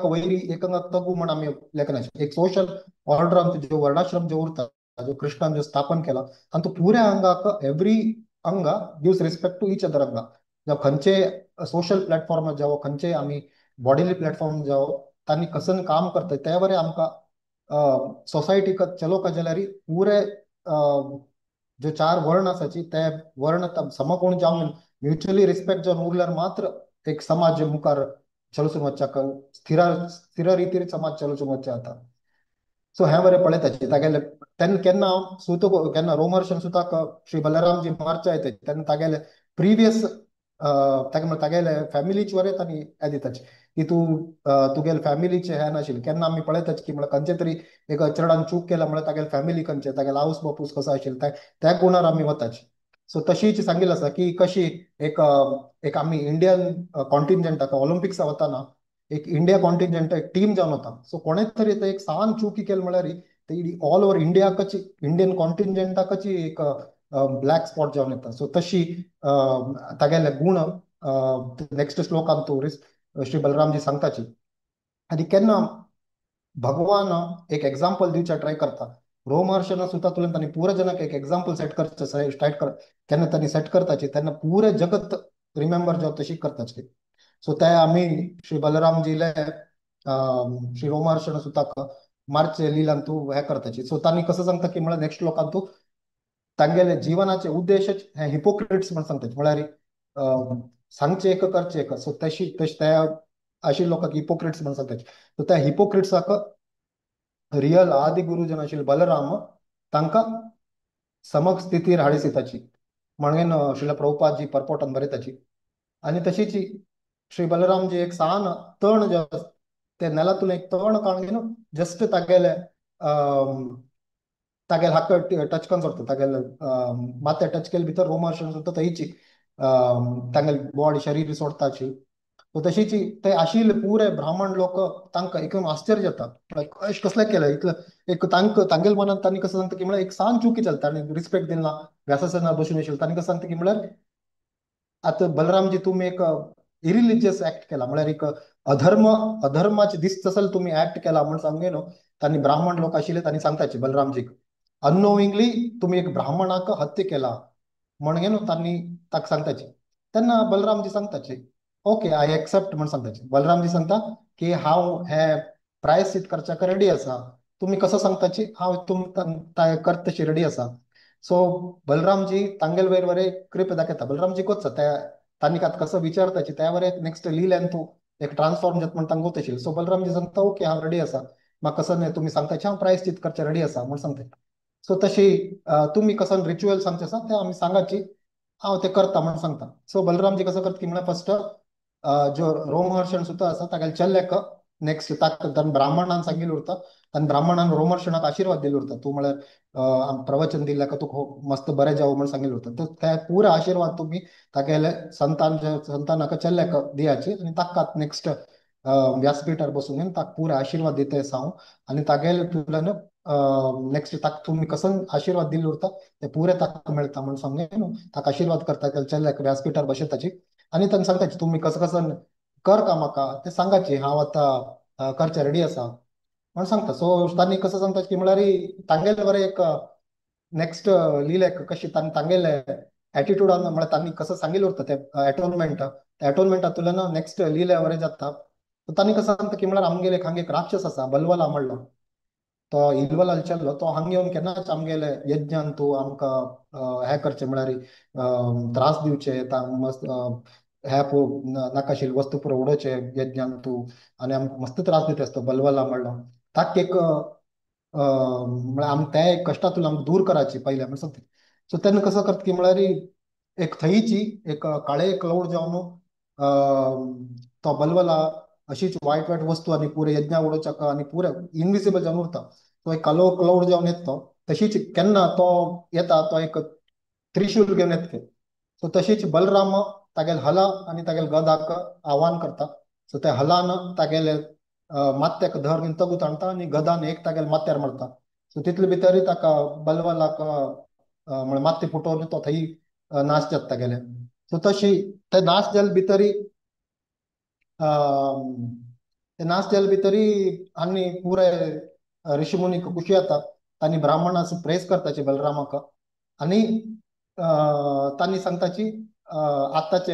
वैरी एक अंगाक तगू म्हण आमी लेखनाचे एक सोशल ऑर्डरांत जो वर्णाश्रम जो उरता जो कृष्णान जो स्थापन केला तांतू पुऱ्या अंगाक एवरी अंगा gives respect to each other अंगा. जावं खंयचे सोशल प्लॅटफॉर्म जावं खंयचे आमी बॉडीली प्लॅटफॉर्म जावं तांणी कसन काम करता ते बरें आमकां सोसायटीक चलोवपाक जाल्यार पुरे जो 4 वर्ण आसाची ते वर्ण समकोण जावन म्युच्युअली रिस्पेक्ट जावन उरल्यार मात्र एक समाज मुखार चलसून वचच्याक स्थिर रितीर समाज चलसून वचचे जाता. सो हे बरें पळयताचे तागेले तेन्ना केन्ना रोमहर्षन सुताक श्री बलरामजी मारचे येता तेन्ना तागेले प्रिवियस तागेले फॅमिलीचे वरेत आनी हे दिताचे की तुगेले फॅमिलीचे हे नाशिल्ले केन्ना आमी पळयताचे की म्हळ्यार खंयचे तरी एक चेडान चूक केला म्हळ्यार तागेले फॅमिली खंयचे तागेले आवस बापूस कसो आशिल्लो त्या गुणार आमी वताचे. सो तशीच सांगिल्लें आसा की कशी एक आमी इंडियन कॉन्टिंजेंटाक ऑलिम्पिक्सा वताना एक इंडिया कॉन्टिंजेंट एक टीम जावन वता. सो कोणेच तरी एक सान चुकी केली म्हळ्यार ती ऑल ओव्हर इंडियाकची इंडियन कॉन्टिंजेंटाकची एक ब्लॅक स्पॉट जावन येता. सो तशी तागेले गुण नेक्स्ट श्लोकान तू श्री बलरामजी सांगताची. आनी केन्ना भगवान एक एग्जाम्पल दिवचे ट्राय करता. रोमहर्षण सुद्धा तुला तांणी पुरे जनाक एक एग्जाम्पल सेट करचे स्टार्ट कर केन्ना तांणी सेट करताची तेन्ना पुरे जगत रिमेंबर जावं तशी करताची. सो ते आमी श्री बलरामजीले श्री रोमहर्षण सुताक मार्च लिलान तू हे करताची. सो तांणी कसं सांगता की म्हळ्यार नेक्स्ट लोकांक तू तांगेले जीवनाचे उद्देशच हे हिपोक्रेट्स म्हणून सांगताचे म्हळ्यार सांगचे एक करचे एक. सो तशी त्या अशी लोकांक हिपोक्रेट्स म्हणून सांगताचे. सो त्या हिपोक्रेट्साक रियल आदि गुरुजन आशिल्ले बलराम तांकां समक स्थितीर हाडीस येताची म्हणून श्रीला प्रभुपादजी परपोटान बरयताची. आनी तशीच श्री बलरामजी एक सान तण जे ते नेलातून एक तण काडून जस्ट तागेले तागेले हाक टच करून सोडता तागेले माते टच केले भितर रोमहर्षण सुद्दां थंयची तागेले बॉडी शरीर सोडताची. सो तशीच ते आशिल्ले पुरे ब्राह्मण लोक तांकां एकदम आश्चर्य जाता कसले केलं इतलं एक तांगेल मनात तांणी कसं सांगता की म्हळ्यार एक सान चुकी जाली तांणी रिस्पेक्ट दिना व्यासासनार बसून आशिल्लो तांणी कसं सांगता की म्हळ्यार आता बलरामजी तुम्ही एक इरिलिजियस ऍक्ट केला म्हळ्यार एक अधर्माचे दिसत असेल तुम्ही ऍक्ट केला म्हणून सांगून तांणी ब्राह्मण लोक आशिल्ले तांणी सांगताचे बलरामजीक अननोविंगली तुम्ही एक ब्राह्मणाक हत्या केला म्हणून तांणी ताका सांगताचे. तेन्ना बलरामजी सांगताचे ओके आय एक्सेप्ट म्हणून सांगताचे. बलरामजी सांगता की हांव हे प्रायश्चित करच्याक रेडी आसा. तुम्ही कसं सांगताचे हांव करतशी रेडी आसा. सो बलरामजी तांगेल वयर वरे कृपा दाखयता. बलरामजी कोच तांणी कसं विचारताचे त्या वर एक नेक्स्ट लिल्यान तू एक ट्रान्सफॉर्म जात म्हणून तांकां वतशील. सो बलरामजी सांगता ओके हांव रेडी आसा म्हाका कसं नाही तुम्ही सांगताचे हांव प्रायश्चित करचे रेडी आसा म्हणून सांगता. सो तशी तुम्ही कसं रिच्युअल सांगचे आसा ते आमी सांगाची हांव ते करता म्हणून सांगता. सो बलरामजी कसं करता की म्हळ्यार फर्स्ट जो रोमहर्षण सुद्दां आसा तागेले चल्ल्याक नेक्स्ट ताका ब्राह्मणान सांगिल्लें उरता तांणी ब्राह्मणान रोमहर्षणाक आशीर्वाद दिलो उरता. तू म्हळ्यार प्रवचन दिल्ल्या का तुका मस्त बरें जावं म्हणून सांगिल्लें उरता. तर ते पुरो आशीर्वाद तुम्ही तागेले संतानाक चल्ल्याक दियाचे आनी ताका नेक्स्ट व्यासपीठार बसून ताका पुरो आशीर्वाद दिता हांव आनी तागेले तुल्यान नेक्स्ट ताका तुम्ही कसं आशीर्वाद दिल्लो उरता ते पुरे ताका मेळटा म्हणून सांगून ताका आशीर्वाद करता चल्ल्याक व्यासपीठार बसयताची. आनी तांकां सांगताचे तुम्ही कसं कसं कर का म्हाका ते सांगाचे हांव आतां करचे रेडी आसा म्हणून सांगता. सो तांणी कसं सांगता की म्हळ्यार तांगेले बरें एक नेक्स्ट लिहिलें कशी तांगेले एटिट्यूडान म्हळ्यार तांणी कसं सांगिल्लें उरता ते एटोनमेंटांतल्यान नेक्स्ट लिहिलें बरें जाता. तांणी कसं सांगता की म्हळ्यार आमगेले हांगा एक राक्षस आसा बलवला म्हणलो तो इल्वलाल चल्लो तो हांगा येवन केन्नाच आमगेले यज्ञान तूं आमकां हे करचें म्हळ्यार त्रास दिवचे मस्त हे नाकाशिल्ले वस्तू पुरो उडोवचे यज्ञान तूं आनी आमकां मस्त त्रास दिता आसता बलवला म्हणलो ताका एक म्हळ्यार आमी ते कश्टांतून आमकां दूर कराची पयले म्हणून सांगता. सो तेन्ना कसं करता की म्हळ्यार एक थंयची एक काळे क्लाउड जावन तो बलवला अशीच वायट वायट वस्तू आनी पुरे यज्ञा उडोवच्याक आनी पुरे इनविजिबल जावन उरता. तो एक कालो क्लाउड जावन येता तशीच केन्ना तो येता तो एक त्रिशूल घेवन येता. सो तशीच बलराम तागेले हला आनी तागेले गदाक आव्हान करता. सो ते हलान तागेले मात्याक धरून तगूत हाडटा आनी गदान एक तागेले मात्यार मारता. सो तितले भितर ताका बलवलाक म्हळ्यार माती फुटोवन तो थंय नाश जाता तागेले. सो तशी ते नाश जाले भितरी ते नाश जाले भितरी आनी पुरे ऋषिमुनीक खुशी जाता. तांणी ब्राह्मणास प्रेस करताचे बलरामाक आनी तांणी सांगताची आतांचे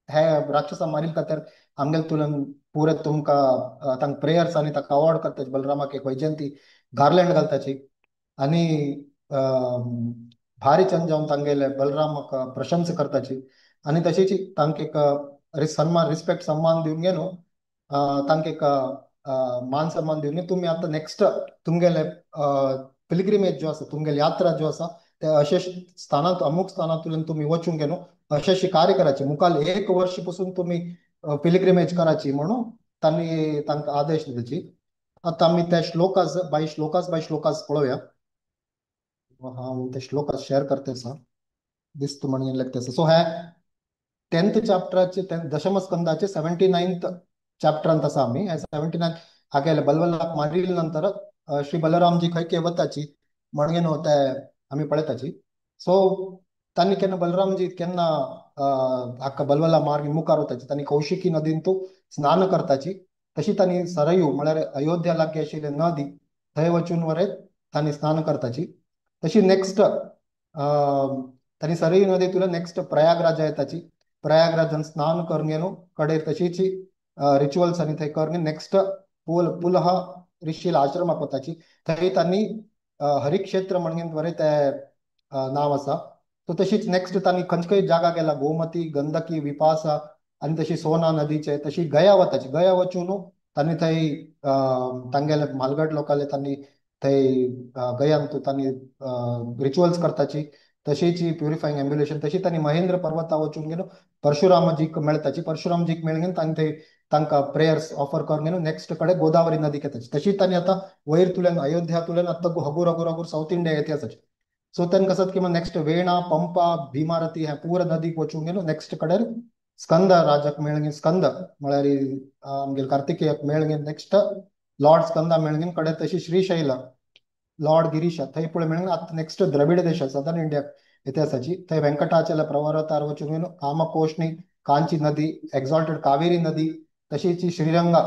हे राक्षसा मारील खातीर आमगेले तुलन पुरे तुमकां तांकां प्रेयर्स आनी ताका अवॉर्ड करताचे बलरामाक एक वैजयंती गार्लँड घालताची आनी भारी चंद जावन तांगेले बलरामाक प्रशंसा करताची. आनी तशीच तांकां एक सन्मान रिस्पेक्ट सम्मान दिवन न्हू तांकां एक मान सन्मान दिवन तुमी आतां नेक्स्ट तुमगेले पिलग्रिमेज जो आसा तुमगेली यात्रा जो आसा ते अशें स्थानांत अमूक स्थानांतल्यान तुमी वचूंक न्हू अशी कार्य करायची मुखाल 1 वर्ष पासून तुम्ही पिलिग्रिमेज करायची म्हणून त्यांनी तांकां आदेश दिल्याची. आता आम्ही त्या श्लोकास पळोवया. हांव ते श्लोकास शेअर करतेसा दिसत म्हणून लागतेसा. सो हे 10th चॅप्टराचे दशम स्कंदाचे 79th चॅप्टरांत आसा आम्ही. 79 हागेले बलवलाक मारिल नंतर श्री बलरामजी खंय वताची म्हणून ते आम्ही पळयताची. सो तांणी केन्ना बलरामजी केन्ना हाका बलवला मार्ग मुखार वताची तांणी कौशिकी नदीन तू स्नान करताची. तशी तांणी सरयू म्हळ्यार अयोध्या लागीं आशिल्ले नदी थंय वचून वरे तांणी स्नान करताची. तशी नेक्स्ट तांणी सरयू नदींतल्यान नेक्स्ट प्रयागराज येताची. प्रयागराजन स्नान करून गेलो कडे तशीची रिच्युअल्स आनी थंय करून नेक्स्ट पुलह ऋषील आश्रमाक वताची. थंय तांणी हरिक्षेत्र म्हणून बरें ते नाव आसा. सो तशीच नेक्स्ट तांणी खंयच्या जागा गेला गोमती गंदकी विपासा आनी तशी सोना नदीचे तशी गया वताची. गया वचून तांणी थंय तांगेले म्हालगड लोकाले तांणी थंय गयान तांणी रिच्युअल्स करताची. तशीच प्युरिफाईंग एम्ब्युलेशन तशी तांणी महेंद्र पर्वता वचून गेलो परशुरामजीक मेळताची. परशुरामजीक मेळून तांणी थंय तांकां प्रेयर्स ऑफर करून गेलो नेक्स्ट कडे गोदावरी नदीक येताची. तशी तांणी आतां वयर तुल्यान अयोध्या तुल्यान आतां हगूर हगूर हगूर साऊथ इंडिया येते आसाची. सो तेन कसत की नेक्स्ट वेणा पंपा भीमारती ह्या पूर नदीक वचून गेलो नेक्स्ट कडे स्कंद राजाक मेळून स्कंद म्हळ्यार आमगे कार्तिकेयक मेळून नेक्स्ट लॉर्ड स्कंदा मेळून कडे तशी श्रीशैल लॉर्ड गिरीश थंय पळय मेळून आतां नेक्स्ट द्रविड देश सदर्न इंडिया इतिहासाची थंय वेंकटाचल प्रवर्तार वचून गेलो कामकोशनी कांची नदी एक्झॉल्टेड कावेरी नदी तशीच श्रीरंगा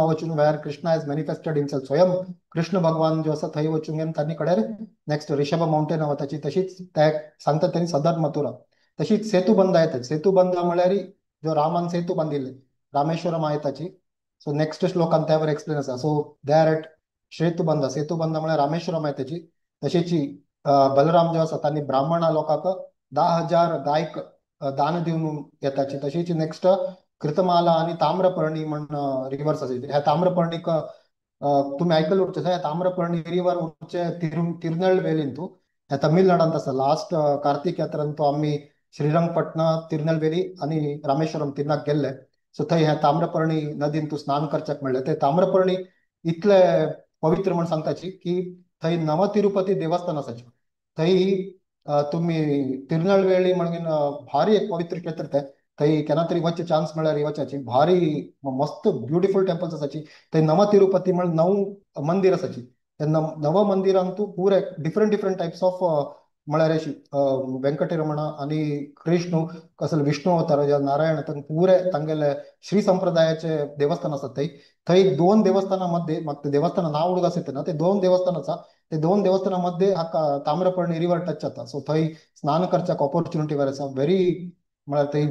वचून वेर कृष्णा इज मॅनिफेस्टेड हिमसेल्फ स्वयं कृष्ण भगवान जो आसा थंय वचून गेलो तांणी कडेर नेक्स्ट ऋषभ माउंटेन वताची. तशीच ते सांगता त्यांनी सदर्न मथुरा. तशीच सेतुबंदा येतात. सेतुबंदा म्हळ्यार जो रामान सेतू बांदिल्ले रामेश्वरम येताची. सो नेक्स्ट श्लोकान त्यावर एक्सप्लेन आसा. सो दे आर एट सेतुबंदा म्हळ्यार रामेश्वरम येताची. तशीच बलराम जो आसा तांणी ब्राह्मणा लोकांक 10,000 गायक दान दिवन येताची. तशीच नेक्स्ट कृतमाला आणि ताम्रपर्णी म्हणून रिव्हर्स आसा. ह्या ताम्रपर्णीक तुम्ही ऐकलं उरते ह्या ताम्रपर्णी रिव्हर उरचे तिरुनेलवेलीन तू ह्या तमिळनाडांत आसा. लास्ट कार्तिक यात्रांत तो आम्ही श्रीरंगपटना तिरुनेलवेली आणि रामेश्वरम तिनाक गेल्ले. सो थंय ह्या ताम्रपर्णी नदीन तू स्नान करच्याक मेळ्ळें. ते ताम्रपर्णी इतले पवित्र म्हणून सांगताची की थंय नव तिरुपती देवस्थान आसाचे. थंय तुम्ही तिरुनेलवेली म्हणून भारी एक पवित्र क्षेत्र ते थंय केन्ना तरी वचचे चान्स मेळ्ळ्यार वचाची. भारी मस्त ब्युटिफूल टेम्पल्स आसाची. थंय नव तिरुपती म्हणून 9 मंदिर आसाची. त्या नव मंदिरांत तू पुरे डिफरंट टाइप्स ऑफ म्हळ्यार अशी व्यंकटरमण आणि कृष्ण कसले विष्णू अवतार नारायण पुरे तांगेले श्री संप्रदायाचे देवस्थान आसात. थंय थंय 2 देवस्थानामध्ये म्हाका ते देवस्थान नाव उडोवंक आसा ना ते 2 देवस्थान आसा. ते 2 देवस्थानामध्ये हाका ताम्रपर्णी रिव्हर टच जाता. सो थंय स्नान करच्याक ऑपॉर्च्युनिटी वेर आसा. व्हेरी म्हळ्यार थंय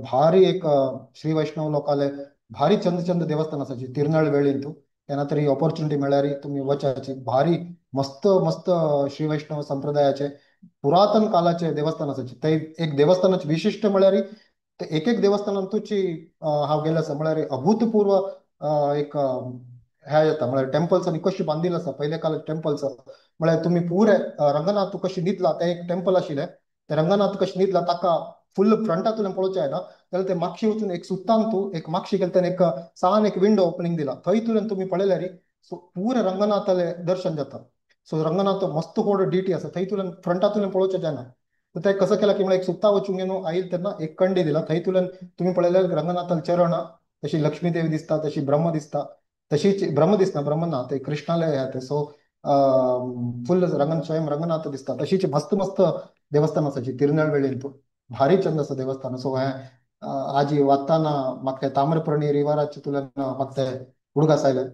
भारी एक श्री वैष्णव लोकाले भारी चंद देवस्थान आसाची तिरुनेलवेलीन तू केन्ना तरी ऑपॉर्च्युनिटी मेळ्ळ्यार तुम्ही वचाची. भारी मस्त मस्त श्री वैष्णव संप्रदायाचे पुरातन कालाचे देवस्थान आसाचे. थंय एक देवस्थानाचे विशिष्ट म्हळ्यार ते एक देवस्थानांत तुची हांव गेले आसा म्हळ्यार अभूतपूर्व एक हे जाता म्हळ्यार टेम्पल्स आनी कशी बांदिल्ली आसा पयले काळात टेम्पल्स म्हळ्यार तुम्ही पुरे रंगनाथ तू कशी न्हिदला ते एक टेम्पल आशिल्ले ते रंगनाथ कशी न्हिदला ताका फुल फ्रंटातून पळोवचें आहे ना जाल्यार ते मागशी वचून एक सुत्तान तू एक मागशी गेले त्याने एक सान एक विंडो ओपनिंग दिला थंय तुल्यान तुम्ही पळयल्यार पुरे रंगनाथाले दर्शन जाता. सो रंगनाथ मस्त व्हड डीटी आसा थंय तुल्यान फ्रंटातून पळोवचें जायना. तर ते कसं केला की म्हळ्यार एक सुत्ता वचून गेलो आईल तेन्ना एक कंडी दिला थंय तुल्यान तुम्ही पळयल्यार रंगनाथाल चरण तशी लक्ष्मी देवी दिसता तशी ब्रह्म दिसता तशीच ब्रह्म दिसना ब्रह्म ना ते कृष्णाले ते. सो फुल स्वयं रंगनाथ दिसता. तशीच मस्त मस्त देवस्थान आसाची तिरुनेलवेलीन तू भारी चंद आसा देवस्थान. सो हे आज वताना म्हाका ताम्रपर्णी रिव्हराचे तुल्यान म्हाका ते उडगास आयले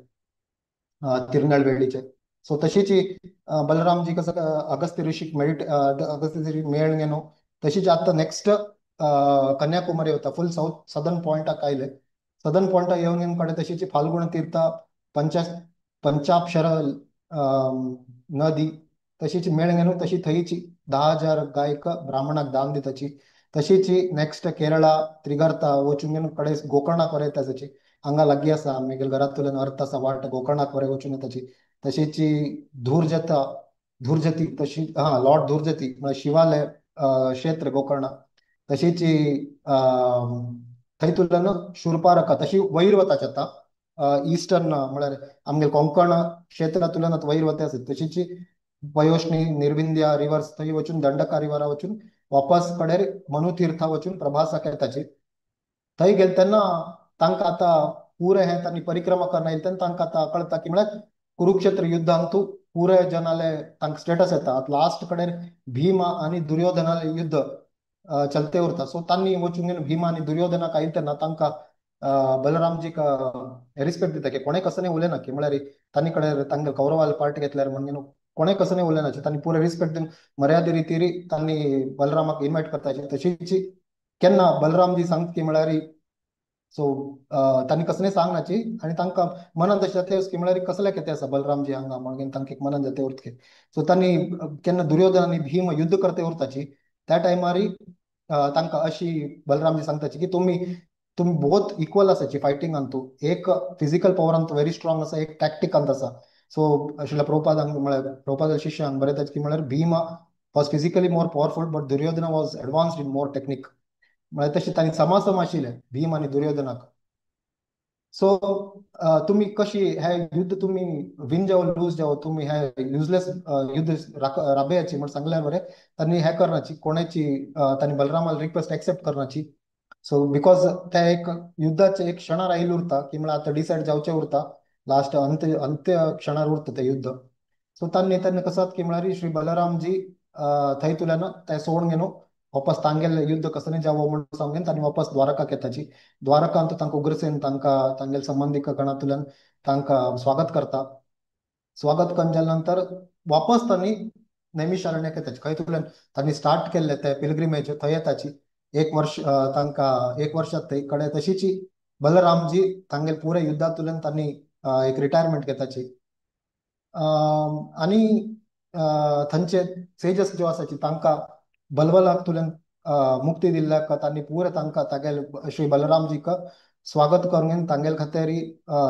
तिरुनेलवेलीचे. सो तशीच बलरामजी कसं अगस्त्य ऋषीक अगस्त्य ऋषीक मेळून गेलो. तशीच आता नेक्स्ट कन्याकुमारी होता फुल साऊथ सदर्न पॉइंटाक आयले. सदर्न पॉइंटाक येवन कडे तशीच फाल्गुन तीर्थ पंचाक्षर नदी तशीच मेळून गेलो. तशी थंयची 10,000 गायक ब्राह्मणाक दान दिताची. तशीच नेक्स्ट केरळा त्रिगर्ता वचून गेलो कडे गोकर्णाक वरे येताची हांगा लागीं आसा आमगेल्या घरात तुल्यान अर्थ आसा वाट गोकर्णाक वरे वचून येताची. तशीच धुर्जती तशी लॉर्ड धुर्जती म्हळ्यार शिवालय क्षेत्र गोकर्ण तशीची थंय तुल्यान शूरपारका तशी वयर वता शेतां ईस्टर्न म्हळ्यार आमगे कोंकण क्षेत्रा तुल्यान वयर वता आसत तशीची पयोष्णी निर्विंध्या रिवर्स थंय वचून दंडका रिवरा वचून वापस कडेर मनुतीर्था वचून प्रभासाक येताची थंय गेले तेन्ना तांकां आतां पुरे हे तांणी परिक्रमा करना येयले तेन्ना तांकां आतां कळटा की म्हळ्यार कुरुक्षेत्र युद्धांत तूं पुरे जनाले तांकां स्टेटस येता लास्ट कडेर भीम आनी दुर्योधनाले युद्ध चलते उरता सो तांणी वचून घेवन भीम आनी दुर्योधनाक आयले तेन्ना तांकां बलरामजीक रिस्पेक्ट दिता की कोणें कसं नाही उलयना की म्हळ्यार तांणी कडेन तांकां कौरवाल पार्ट घेतल्यार म्हणून कोणें कसं नाही उलयनाचे तांणी पुरे रिस्पेक्ट दिवन मर्यादे रितीरी तांणी बलरामाक इन्वायट करताचे तशीच केन्ना बलरामजी सांगता की म्हळ्यार सो तांणी कसं नाही सांगनाची आनी तांकां मनान तशें जातले की म्हळ्यार कसले कितें आसा बलरामजी हांगा म्हणून तांकां एक मनान जाते उरतके सो तांणी केन्ना दुर्योधन आनी भीम युद्ध करते उरताची त्या टायमारी तांकां अशी बलरामजी सांगताची की तुम्ही बोथ इक्वल आसाची फायटिंगान तू एक फिजिकल पॉवरान व्हेरी स्ट्रॉंग आसा एक टॅक्टिकांत आसा सो शिला प्रभुपाद म्हळ्यार प्रभुपाद शिष्यांक बरयतात की म्हळ्यार Bhima was physically more powerful but Duryodhana was advanced in more technique म्हळ्यार तशें तांणी समासम आशिल्ले भीम आनी दुर्योधनाक सो तुम्ही कशी हे युद्ध तुम्ही विन जावं लूज जावं तुम्ही हे युजलेस युद्ध राबयाची म्हणून सांगल्यार बरें तांणी हे करनाची कोणाची तांणी बलरामाला रिक्वेस्ट एक्सेप्ट करनाची सो बिकॉज त्या एक युद्धाचे एक क्षणार आयिल्ले उरता की म्हळ्यार आतां डिसायड जावचें उरता लास्ट अंत्य क्षणार उरता तें युद्ध सो तेन्ना कसं की म्हळ्यार श्री बलरामजी थंय तुल्यान ते सोडून घेवन वापस तांगेले युद्ध कसं नाही जावं म्हणून सांगून तांणी वापस द्वारकाक येताची द्वारकांत तांकां उग्रसेन तांकां तांगेले संबंधीक गणांतल्यान तांकां स्वागत करता स्वागत करून जाल्या नंतर वापस तांणी नैमिषारण्याक येताची खंय तुल्यान तांणी स्टार्ट केल्ले ते पिलग्रिमेज थंय येताची एक वर्ष तांकां एक वर्षात थंय कडे तशीची बलरामजी तांगेले पुरे युद्धांतल्यान तांणी एक रिटायरमेंट घेताची आनी थंयचे सेजस ज्यो आसाची तांकां बलबलाक तुल्यान मुक्ती दिल्ल्याक तांणी पुरे तांकां तागेले श्री बलरामजीक स्वागत करून घेवन तांगेले खातीर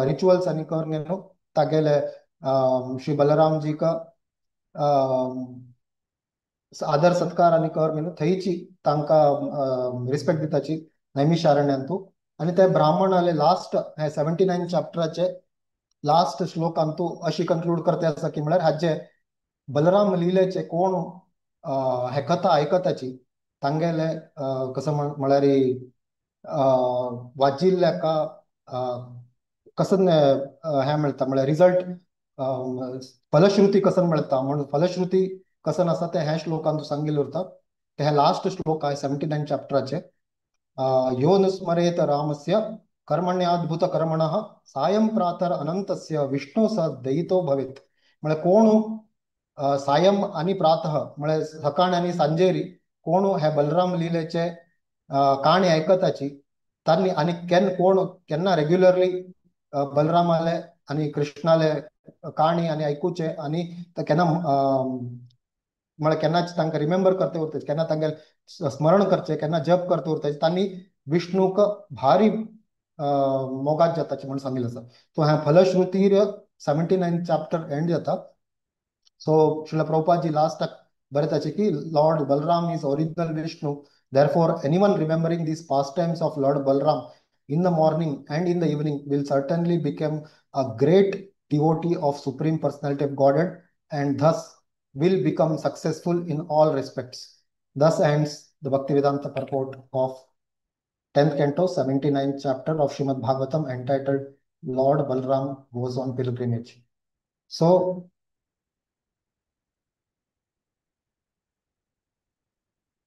रिच्युअल्स आनी करून घेवन तागेले श्री बलरामजीक आदर सत्कार आनी कर घेवन थंयची तांकां रिस्पेक्ट दिताची नैमिषारण्यान तूं आनी ते ब्राह्मण आले लास्ट हे 79 चॅप्टराचे लास्ट श्लोकांत तूं अशी कन्क्लूड करता आसा की म्हळ्यार हाजे बलराम लिलेचे कोण हे कथा आयकताची तांगेले कसं म्हळ्यार वाजिल्ल्याका कसं हे मेळटा म्हळ्यार रिजल्ट फलश्रुती कसं मेळटा म्हणून फलश्रुती कसं आसा ते हे श्लोकांत सांगिल्ले उरता ते हे लास्ट श्लोक आहे 79 चॅप्टराचे यो नुस्मरेत रामस्य कर्मण्याद्भुत कर्मणः सायं प्रातर अनंतस्य विष्णू स दयितो भवेत म्हळ्यार कोण सायं आनी प्रातः म्हळ्यार सकाळ आनी सांजेरी कोण हे बलराम लिलेचे काणी आयकताची तांणी आनी कोण केन्ना रेग्युलरली बलरामाले आनी कृष्णाले काणी आनी आयकुचे आनी केन्ना म्हळ्यार केन्नाच तांकां रिमेंबर करते उरताचे केन्ना तांगे स्मरण करचे केन्ना जप करते उरताचे तांणी विष्णूक भारी मोगात जाताची म्हणून सांगिल्लें आसा सो ह्या फलश्रुतीर 79 चॅप्टर एंड जाता सो श्रील प्रभुपादजी लास्ट बरयताचे की Lord Balram is original Vishnu therefore anyone remembering these pastimes of Lord Balram in the morning and in the evening will certainly become a great devotee of Supreme Personality of Godhead and thus will become successful in all respects. Thus ends the Bhaktivedanta purport of 10th canto 79th chapter of Srimad Bhagavatam entitled Lord Balram Goes on Pilgrimage. So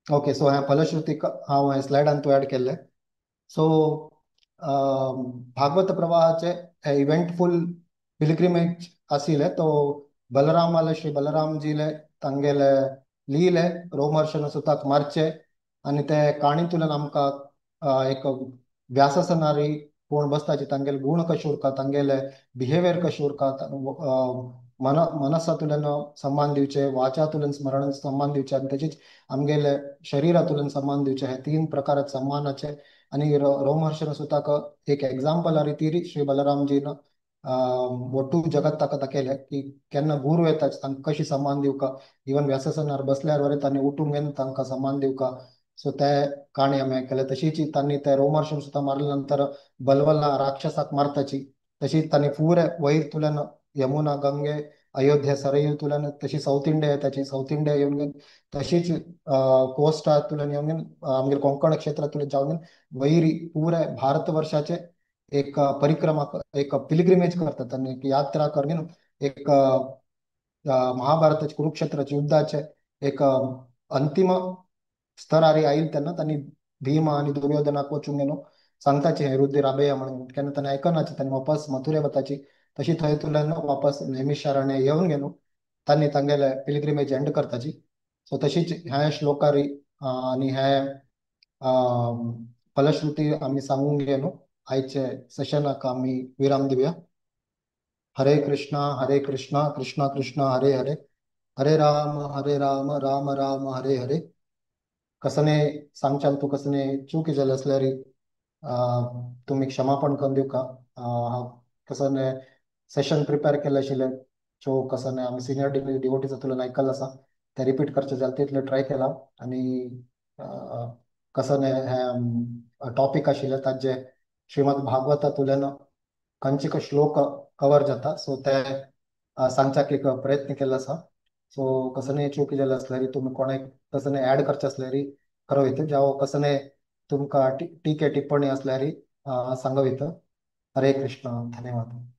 okay so ह्या फलश्रुतीक हांव स्लायडान तूं add केल्ले so Bhagwat प्रवाहाचे eventful pilgrimage आशिल्ले तो बलरामाले श्री बलरामजीले तांगेले लिहिले रोमहर्षण सुताक मारचे आनी ते काणींतल्यान आमकां एक व्याससनारी कोण बसताची तांगेले गुण कशे उरता तांगेले बिहेवियर कशे उरता मनसातुल्यान सम्मान दिवचे वाचातुल्यान स्मरण सम्मान दिवचे आनी तशेंच आमगेले शरिरातुल्यान सम्मान दिवचे हे 3 प्रकाराचे सम्मानाचे आनी रोमहर्षण सुताक एक एग्जाम्पल रितीरी श्री बलरामजीन ಒಟ್ಟು ಜಗತ್ ತಾಕ ತकेले की केन्ना गुरू येता तांकां कशी समान दिवका इवन व्याससनार बसल्यार वरे तांणी उठून घेवन तांकां समान दिवका सो ते काणी आमी आयकले तशीच तांणी ते रोमर्शन सुद्दां मारल्या नंतर बलवला राक्षसाक मारताची तशीच तांणी पुरे वयर यमुना गंगे अयोध्या सरयू तुल्यान तशी साऊथ इंडिया येताची साऊथ इंडिया येवन घेवन तशीच कोस्टा तुल्यान येवन घेवन आमगे कोंकण क्षेत्रांतल्यान जावन घेवन वयर पुरे भारत वर्षाचे एक परिक्रमा एक पिलग्रिमेज करतात आणि एक यात्रा करून एक महाभारताचे कुरुक्षेत्राचे युद्धाचे एक अंतिम स्तरारी आईल त्यांनी भीमा आणि दुर्योधनाक वचून गेलो सांगताचे हे रुद्धी राबया म्हणून केन्ना ताणें आयकनाचे ताणें वापस मथुरे वताची तशी थंय तुल्यान वापस नैमिशारण्य येवन गेलो तांणी तांगेले पिलग्रिमेज एंड करताची सो तशीच ह्या श्लोकारी आणि हे फलश्रुती आम्ही सांगून गेलो आयचे सेशनाक आम्ही विराम दिवया हरे कृष्णा कृष्णा कृष्णा हरे हरे हरे राम राम राम हरे हरे कसने सांगचाल तू कसने चूक जाले असल्यार तुम्ही क्षमापण करून दिवका कसने सेशन प्रिपेअर केले आशिल्ले सो कसने आम्ही सिनियर डिवोटीज तुला आयकल आसा ते रिपीट करचे जाले तितले ट्राय केला आणि कसने हे टॉपिक आशिल्ले ताजे श्रीमद भागवतातुल्यान खंयचे श्लोक कवर जाता सो ते सांगच्याक एक प्रयत्न केला आसा सो कसने चूक जाले असल्यार तुम्ही कोणाक कसने ऍड करचे असल्यार कळवित जावं कसने तुमकां टिके टिप्पणी असल्यार सांगवित हरे कृष्ण धन्यवाद